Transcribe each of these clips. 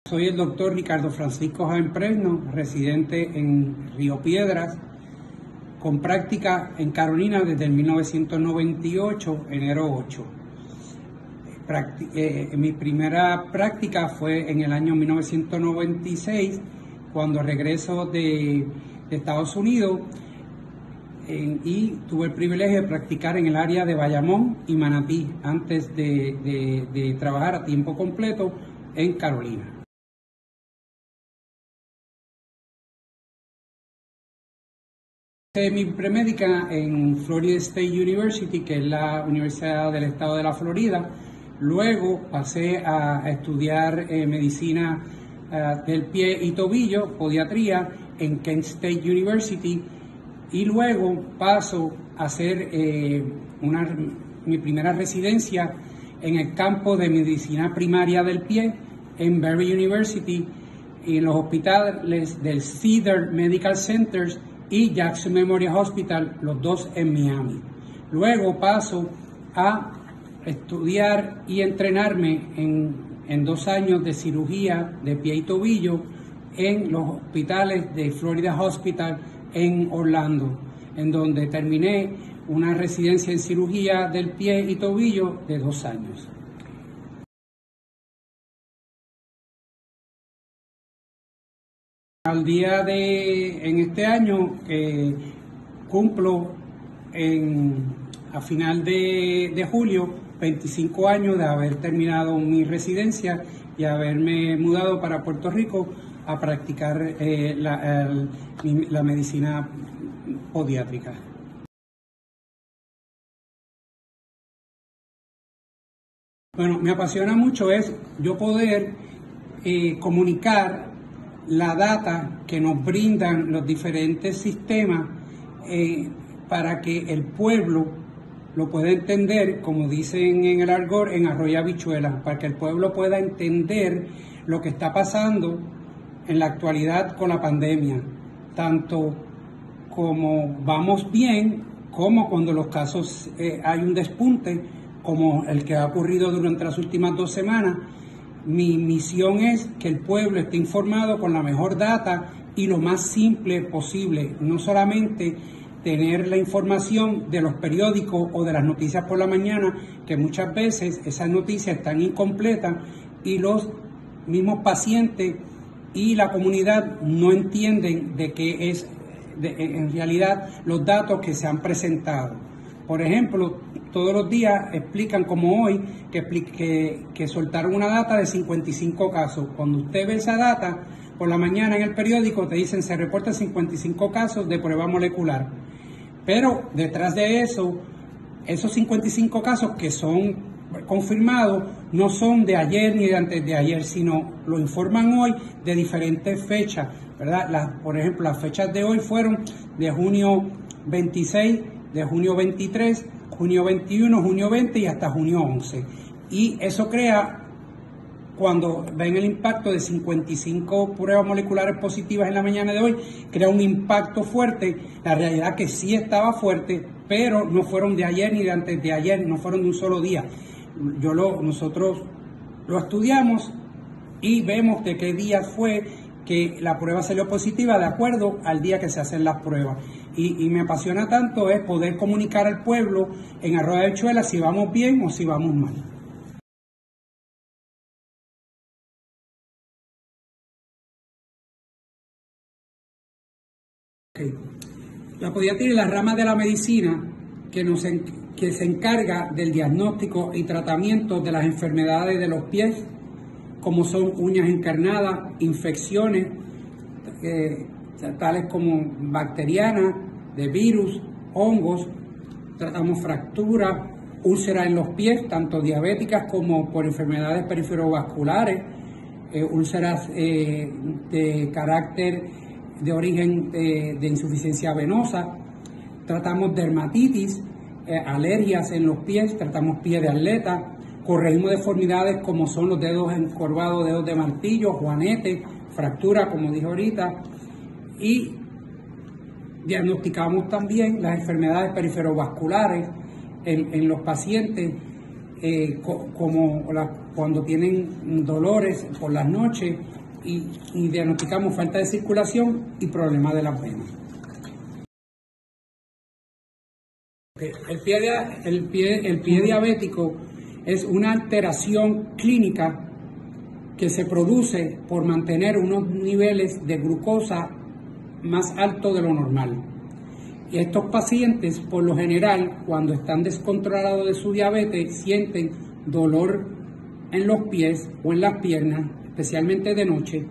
Soy el doctor Ricardo Francisco Jaén Presno, residente en Río Piedras, con práctica en Carolina desde el 1998, enero 8. Mi primera práctica fue en el año 1996, cuando regreso de Estados Unidos, y tuve el privilegio de practicar en el área de Bayamón y Manatí antes de trabajar a tiempo completo en Carolina. Hice mi premédica en Florida State University, que es la Universidad del Estado de la Florida. Luego pasé a estudiar medicina del pie y tobillo, podiatría, en Kent State University. Y luego paso a hacer mi primera residencia en el campo de medicina primaria del pie en Barry University y en los hospitales del Cedar Medical Centers y Jackson Memorial Hospital, los dos en Miami. Luego paso a estudiar y entrenarme en 2 años de cirugía de pie y tobillo en los hospitales de Florida Hospital en Orlando, en donde terminé una residencia en cirugía del pie y tobillo de 2 años. Al día en este año cumplo a final de julio 25 años de haber terminado mi residencia y haberme mudado para Puerto Rico a practicar la medicina podiátrica. Bueno, me apasiona mucho yo poder comunicar la data que nos brindan los diferentes sistemas para que el pueblo lo pueda entender, como dicen en el argot, en arroz y habichuelas, para que el pueblo pueda entender lo que está pasando en la actualidad con la pandemia, tanto como vamos bien, como cuando los casos hay un despunte, como el que ha ocurrido durante las últimas 2 semanas. Mi misión es que el pueblo esté informado con la mejor data y lo más simple posible, no solamente tener la información de los periódicos o de las noticias por la mañana, que muchas veces esas noticias están incompletas y los mismos pacientes y la comunidad no entienden de qué es en realidad los datos que se han presentado. Por ejemplo, todos los días explican, como hoy, que soltaron una data de 55 casos. Cuando usted ve esa data, por la mañana en el periódico te dicen se reportan 55 casos de prueba molecular. Pero detrás de eso, esos 55 casos que son confirmados no son de ayer ni de antes de ayer, sino lo informan hoy de diferentes fechas, ¿verdad? Por ejemplo, las fechas de hoy fueron de junio 26, de junio 23, junio 21, junio 20 y hasta junio 11. Y eso crea, cuando ven el impacto de 55 pruebas moleculares positivas en la mañana de hoy, crea un impacto fuerte. La realidad que sí estaba fuerte, pero no fueron de ayer ni de antes de ayer, no fueron de un solo día. Nosotros lo estudiamos y vemos de qué día fue que la prueba salió positiva de acuerdo al día que se hacen las pruebas. Y me apasiona tanto es poder comunicar al pueblo en arroz de habichuela si vamos bien o si vamos mal. Okay. La podiatría es la rama de la medicina que se encarga del diagnóstico y tratamiento de las enfermedades de los pies, como son uñas encarnadas, infecciones tales como bacterianas, de virus, hongos. Tratamos fracturas, úlceras en los pies, tanto diabéticas como por enfermedades periferovasculares, úlceras de carácter de origen de insuficiencia venosa. Tratamos dermatitis, alergias en los pies, tratamos pie de atleta, corregimos deformidades como son los dedos encorvados, dedos de martillo, juanete, fractura, como dije ahorita, y diagnosticamos también las enfermedades periferovasculares en los pacientes cuando tienen dolores por las noches y diagnosticamos falta de circulación y problemas de las venas. El pie diabético es una alteración clínica que se produce por mantener unos niveles de glucosa más altos de lo normal. Y estos pacientes, por lo general, cuando están descontrolados de su diabetes, sienten dolor en los pies o en las piernas, especialmente de noche,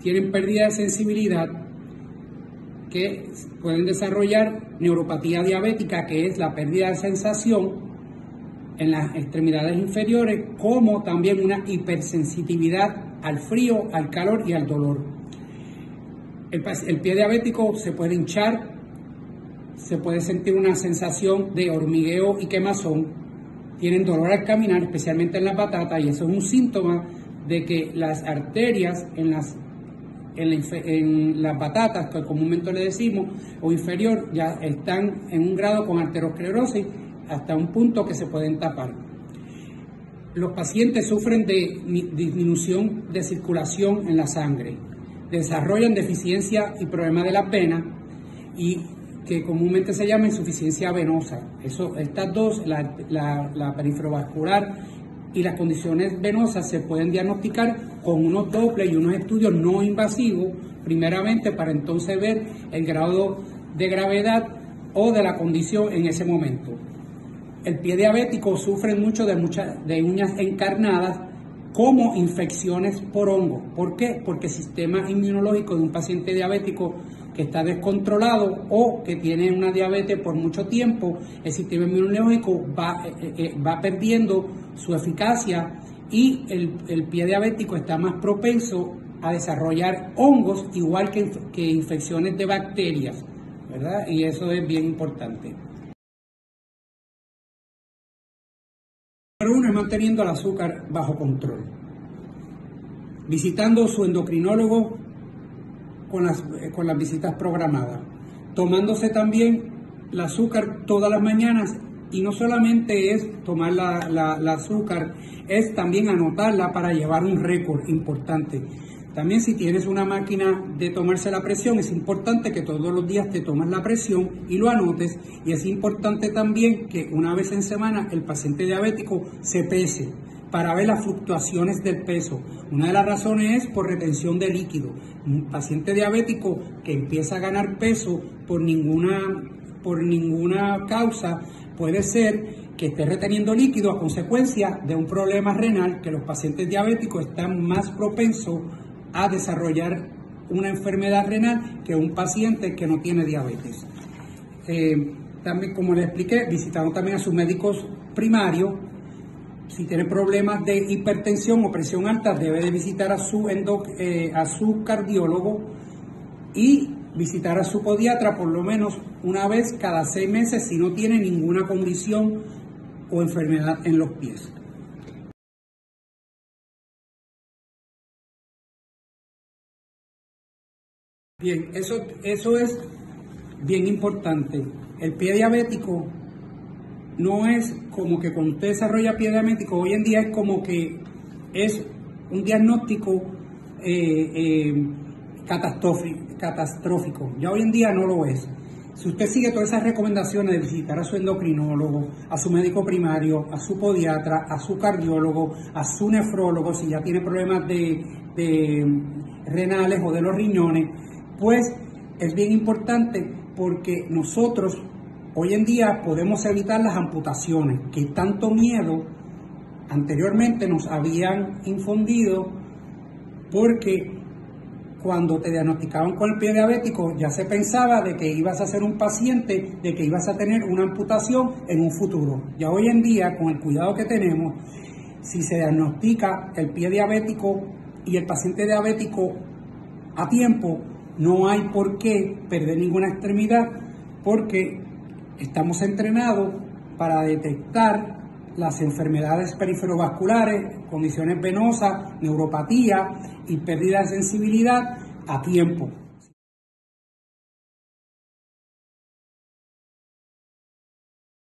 tienen pérdida de sensibilidad, que pueden desarrollar neuropatía diabética, que es la pérdida de sensación en las extremidades inferiores, como también una hipersensitividad al frío, al calor y al dolor. El pie diabético se puede hinchar, se puede sentir una sensación de hormigueo y quemazón, tienen dolor al caminar, especialmente en las batatas, y eso es un síntoma de que las arterias en las batatas, que comúnmente le decimos, o inferior, ya están en un grado con arteriosclerosis hasta un punto que se pueden tapar. Los pacientes sufren de disminución de circulación en la sangre, desarrollan deficiencia y problemas de las venas, y que comúnmente se llama insuficiencia venosa. Estas dos, la periferovascular y las condiciones venosas, se pueden diagnosticar con unos dobles y unos estudios no invasivos, primeramente para entonces ver el grado de gravedad o de la condición en ese momento. El pie diabético sufre mucho de uñas encarnadas, como infecciones por hongo. ¿Por qué? Porque el sistema inmunológico de un paciente diabético que está descontrolado o que tiene una diabetes por mucho tiempo, el sistema inmunológico va perdiendo su eficacia, y el pie diabético está más propenso a desarrollar hongos, igual que infecciones de bacterias, ¿verdad? Y eso es bien importante. Número uno es manteniendo el azúcar bajo control, visitando su endocrinólogo con las visitas programadas, tomándose también el azúcar todas las mañanas, y no solamente es tomar la azúcar, es también anotarla para llevar un récord importante. También, si tienes una máquina de tomarse la presión, es importante que todos los días te tomes la presión y lo anotes, y es importante también que una vez en semana el paciente diabético se pese para ver las fluctuaciones del peso. Una de las razones es por retención de líquido. Un paciente diabético que empieza a ganar peso por ninguna causa, puede ser que esté reteniendo líquido a consecuencia de un problema renal, que los pacientes diabéticos están más propensos a desarrollar una enfermedad renal que un paciente que no tiene diabetes. También, como les expliqué, visitando también a sus médicos primarios. Si tiene problemas de hipertensión o presión alta, debe de visitar a su cardiólogo, y visitar a su podiatra por lo menos una vez cada 6 meses si no tiene ninguna condición o enfermedad en los pies. Bien, eso es bien importante. El pie diabético no es como que cuando usted desarrolla pie diabético, hoy en día es como que es un diagnóstico catastrófico. Ya hoy en día no lo es. Si usted sigue todas esas recomendaciones de visitar a su endocrinólogo, a su médico primario, a su podiatra, a su cardiólogo, a su nefrólogo, si ya tiene problemas de renales o de los riñones, pues es bien importante, porque nosotros hoy en día podemos evitar las amputaciones que tanto miedo anteriormente nos habían infundido, porque cuando te diagnosticaban con el pie diabético ya se pensaba de que ibas a ser un paciente, de que ibas a tener una amputación en un futuro. Ya hoy en día, con el cuidado que tenemos, si se diagnostica el pie diabético y el paciente diabético a tiempo, no hay por qué perder ninguna extremidad, porque estamos entrenados para detectar las enfermedades periferovasculares, condiciones venosas, neuropatía y pérdida de sensibilidad a tiempo.